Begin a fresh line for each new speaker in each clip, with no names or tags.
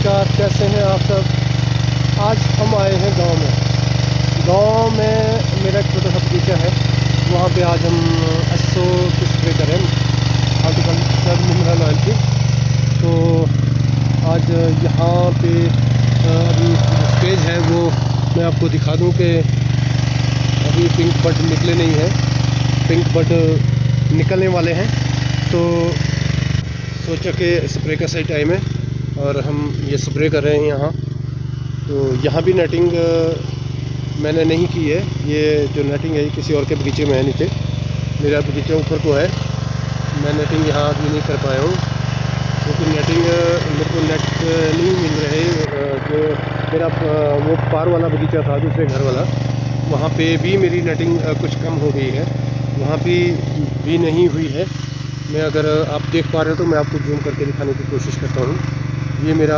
नमस्कार, कैसे हैं आप सब। आज हम आए हैं गांव में मेरा एक छोटा सा बगीचा है। वहाँ पे आज हम एसओ की स्प्रे करें, हॉर्टिकल्चर मिनरल ऑयल की। तो आज यहाँ पे अभी जो स्टेज है वो मैं आपको दिखा दूँ कि अभी पिंक बड निकले नहीं हैं, पिंक बड निकलने वाले हैं। तो सोचा कि स्प्रे का सही टाइम है और हम ये स्प्रे कर रहे हैं यहाँ। तो यहाँ भी नेटिंग मैंने नहीं की है, ये जो नेटिंग है ये किसी और के बगीचे में है नीचे। मेरा बगीचा ऊपर को है, मैं नेटिंग यहाँ अभी नहीं कर पाया हूँ क्योंकि नेटिंग मेरे को नेट नहीं मिल रहे। जो मेरा वो पार वाला बगीचा था दूसरे घर वाला, वहाँ पे भी मेरी नेटिंग कुछ कम हो गई है, वहाँ भी नहीं हुई है। मैं अगर आप देख पा रहे हो तो मैं आपको जूम करके दिखाने की कोशिश करता हूँ। ये मेरा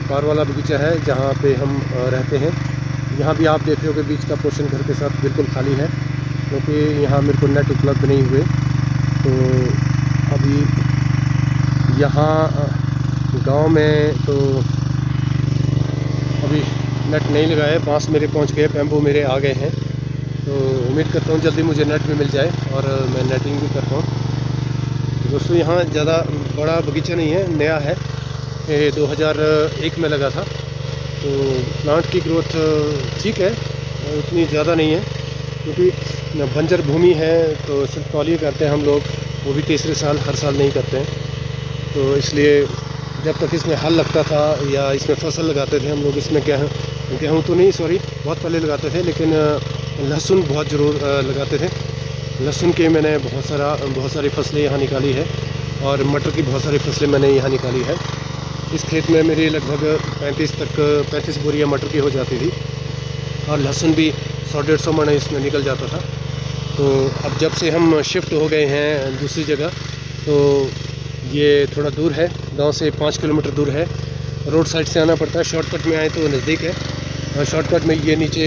पार वाला बगीचा है जहाँ पे हम रहते हैं। यहाँ भी आप देख रहे हो कि बीच का पोर्शन घर के साथ बिल्कुल खाली है क्योंकि यहाँ मेरे को नेट उपलब्ध नहीं हुए। तो अभी यहाँ गांव में तो अभी नेट नहीं लगाए, बांस मेरे पहुँच गए, बैम्बू मेरे आ गए हैं। तो उम्मीद करता हूँ जल्दी मुझे नेट भी मिल जाए और मैं नेटिंग भी कर पाऊँ। दोस्तों यहाँ ज़्यादा बड़ा बगीचा नहीं है, नया है, ये 2001 में लगा था। तो प्लांट की ग्रोथ ठीक है, उतनी ज़्यादा नहीं है क्योंकि बंजर भूमि है। तो सिर्फ तौलिए करते हैं हम लोग, वो भी तीसरे साल, हर साल नहीं करते हैं। तो इसलिए जब तक इसमें हल लगता था या इसमें फसल लगाते थे हम लोग, इसमें गेहूँ तो नहीं, सॉरी, बहुत पहले लगाते थे, लेकिन लहसुन बहुत ज़रूर लगाते थे। लहसुन के मैंने बहुत सारी फसलें यहाँ निकाली है और मटर की बहुत सारी फसलें मैंने यहाँ निकाली है। इस खेत में मेरी लगभग 35 बोरियाँ मटर की हो जाती थी और लहसुन भी 100-150 मन इसमें निकल जाता था। तो अब जब से हम शिफ्ट हो गए हैं दूसरी जगह, तो ये थोड़ा दूर है, गांव से 5 किलोमीटर दूर है। रोड साइड से आना पड़ता है, शॉर्टकट में आए तो नज़दीक है, और शॉर्टकट में ये नीचे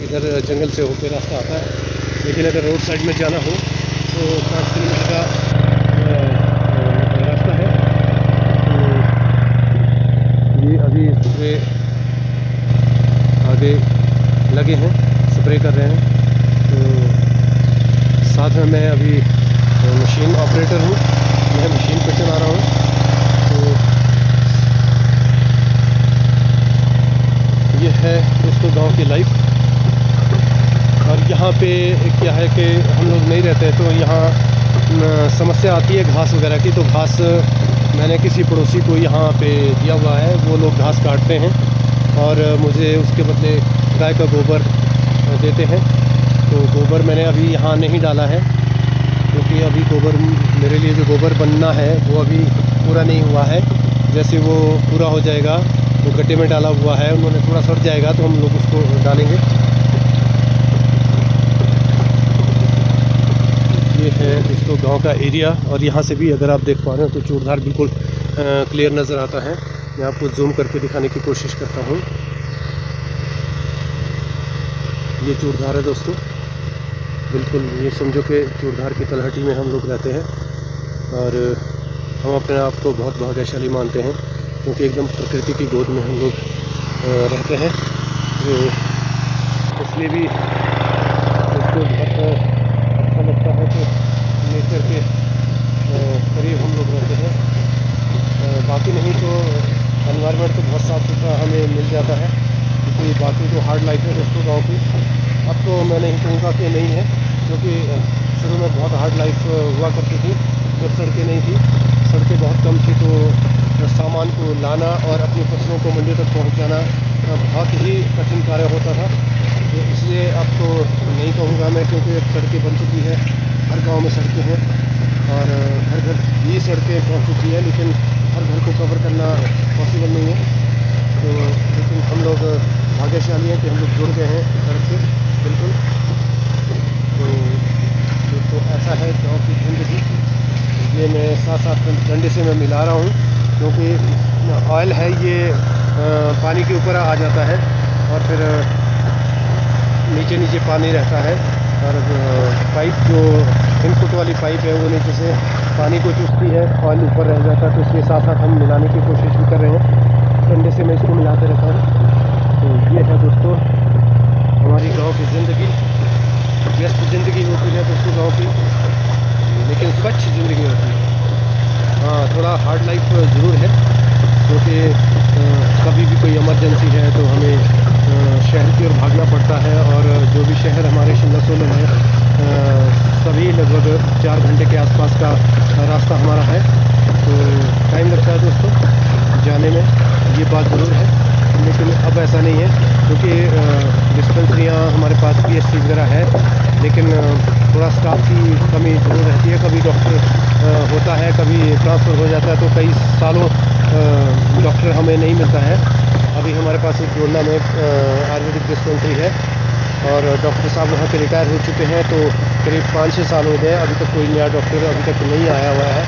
इधर जंगल से होकर रास्ता आता है। लेकिन अगर रोड साइड में जाना हो तो 5 किलोमीटर का रास्ता है। तो ये अभी स्प्रे आगे लगे हैं, स्प्रे कर रहे हैं। तो साथ में मैं अभी मशीन ऑपरेटर हूँ, मैं मशीन पे चला रहा हूँ। तो ये है दोस्तों गांव की लाइफ। और यहाँ पे क्या है कि हम लोग नहीं रहते, तो यहाँ समस्या आती है घास वगैरह की। तो घास मैंने किसी पड़ोसी को यहाँ पे दिया हुआ है, वो लोग घास काटते हैं और मुझे उसके बदले गाय का गोबर देते हैं। तो गोबर मैंने अभी यहाँ नहीं डाला है क्योंकि अभी गोबर, मेरे लिए जो गोबर बनना है वो अभी पूरा नहीं हुआ है। जैसे वो पूरा हो जाएगा, वो गड्ढे में डाला हुआ है, उन्होंने थोड़ा सड़ जाएगा तो हम लोग उसको डालेंगे। ये है दोस्तों गांव का एरिया, और यहाँ से भी अगर आप देख पा रहे हो तो चूड़धार बिल्कुल क्लियर नज़र आता है। मैं आपको जूम करके दिखाने की कोशिश करता हूँ। ये चूड़धार है दोस्तों, बिल्कुल ये समझो कि चूड़धार की तलहटी में हम लोग रहते हैं और हम अपने आप को बहुत भाग्यशाली मानते हैं क्योंकि एकदम प्रकृति की गोद में हम लोग रहते हैं। तो इसलिए भी दोस्तों बहुत अच्छा लगता है कि नेचर के करीब हम लोग रहते हैं। बाकी नहीं तो एनवायरनमेंट तो बहुत साफ़ सुथरा हमें मिल जाता है, क्योंकि बाकी जो हार्ड लाइफ है दोस्तों गांव की, अब तो मैं नहीं कहूँगा कि नहीं है, क्योंकि शुरू में बहुत हार्ड लाइफ हुआ करती थी जब सड़कें नहीं थी, सड़कें बहुत कम थी। तो सामान को लाना और अपनी फसलों को मंडी तक पहुँचाना बहुत ही कठिन कार्य होता था। तो इसलिए अब तो नहीं कहूँगा मैं, क्योंकि अब सड़कें बन चुकी है, हर गांव में सड़कें हैं और हर घर ही सड़कें पहुँच चुकी है, लेकिन हर घर को कवर करना पॉसिबल नहीं है। तो लेकिन हम लोग भाग्यशाली हैं कि हम लोग जुड़ गए हैं सड़क से बिल्कुल। तो ऐसा है गाँव की ज़िंदगी। ये मैं साथ साथ डंडे से मैं मिला रहा हूँ क्योंकि ऑयल है ये पानी के ऊपर आ जाता है और फिर नीचे नीचे पानी रहता है, और पाइप जो इनपुट वाली पाइप है वो नीचे से पानी को चूसती है, ऑयल ऊपर रह जाता है। तो इसलिए साथ साथ हम मिलाने की कोशिश भी कर रहे हैं। से मैं इसको मिलाते रहता हूँ। तो ये है दोस्तों हमारी गांव की ज़िंदगी। व्यस्त ज़िंदगी होती है दोस्तों गांव की, लेकिन स्वच्छ ज़िंदगी होती है। हाँ, थोड़ा हार्ड लाइफ ज़रूर है, क्योंकि कभी भी कोई इमरजेंसी है तो हमें शहर की ओर भागना पड़ता है। और जो भी शहर हमारे शिमला सोलन है, सभी लगभग 4 घंटे के आसपास का रास्ता हमारा है। तो टाइम लगता है दोस्तों जाने में, ये बात ज़रूर है। लेकिन अब ऐसा नहीं है, क्योंकि डिस्पेंसरियाँ हमारे पास PSC वगैरह है, लेकिन थोड़ा स्टाफ की कमी ज़रूर रहती है। कभी डॉक्टर होता है, कभी ट्रांसफ़र हो जाता है, तो कई सालों डॉक्टर हमें नहीं मिलता है। अभी हमारे पास एक गोंडा में आयुर्वेदिक डिस्पेंसरी है, और डॉक्टर साहब वहाँ के रिटायर हो चुके हैं। तो करीब 5-6 साल हो गए, अभी तक कोई नया डॉक्टर अभी तक नहीं आया हुआ है।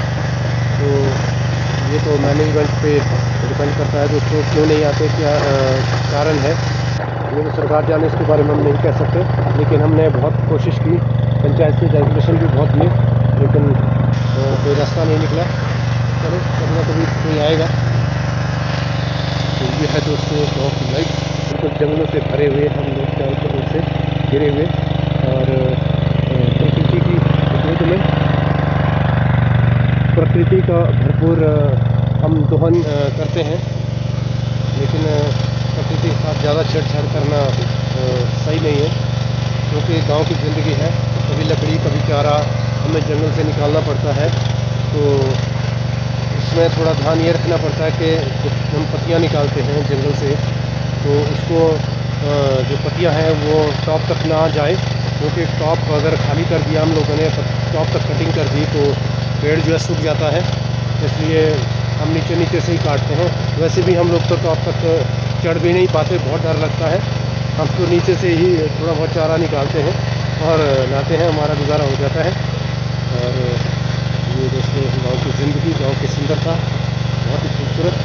तो ये तो मैनेजमेंट पे डिपेंड करता है दोस्तों, क्यों नहीं आते, क्या कारण है, ये तो सरकार जाने, इसके बारे में हम नहीं कह सकते। लेकिन हमने बहुत कोशिश की, पंचायत से डेलीगेशन भी बहुत दिए, लेकिन कोई रास्ता नहीं निकला। चलो कभी ना कभी कोई आएगा। तो ये है दोस्तों गाँव की लाइफ। बिल्कुल जंगलों से भरे हुए हम लोग, चारों तरफ से घिरे हुए, और प्रकृति की गोद में, प्रकृति का भरपूर हम दोहन करते हैं। लेकिन प्रकृति के साथ ज़्यादा छेड़छाड़ करना सही नहीं है, क्योंकि गांव की ज़िंदगी है। कभी लकड़ी, कभी चारा हमें जंगल से निकालना पड़ता है। तो इसमें थोड़ा ध्यान ये रखना पड़ता है कि हम पत्तियाँ निकालते हैं जंगल से, तो उसको जो पत्तियाँ हैं वो टॉप तक ना जाए, क्योंकि टॉप अगर खाली कर दिया हम लोगों ने, टॉप तक कटिंग कर दी, तो पेड़ जो है सूख जाता है। इसलिए हम नीचे नीचे से ही काटते हैं। वैसे भी हम लोग तो टॉप तक चढ़ भी नहीं पाते, बहुत डर लगता है। हम तो नीचे से ही थोड़ा बहुत चारा निकालते हैं और लाते हैं, हमारा गुजारा हो जाता है। और ये दोस्तों गाँव की ज़िंदगी, गाँव की सुंदरता बहुत ही खूबसूरत।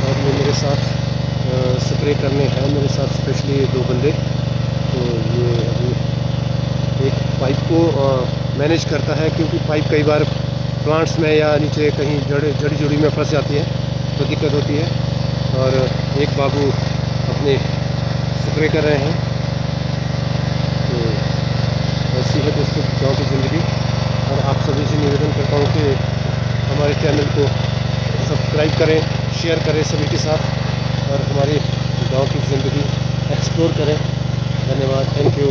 और ये मेरे साथ स्प्रे करने हैं, मेरे साथ स्पेशली 2 बंदे। तो ये अभी एक पाइप को मैनेज करता है, क्योंकि पाइप कई बार प्लांट्स में या नीचे कहीं जड़ी जुड़ी में फंस जाती है, तो दिक्कत होती है। और एक बाबू अपने स्प्रे कर रहे हैं। तो ऐसी है दोस्तों गाँव की ज़िंदगी। और आप सभी से निवेदन करता हूँ कि हमारे चैनल को सब्सक्राइब करें, शेयर करें सभी के साथ, और हमारी गांव की ज़िंदगी एक्सप्लोर करें। धन्यवाद, थैंक यू।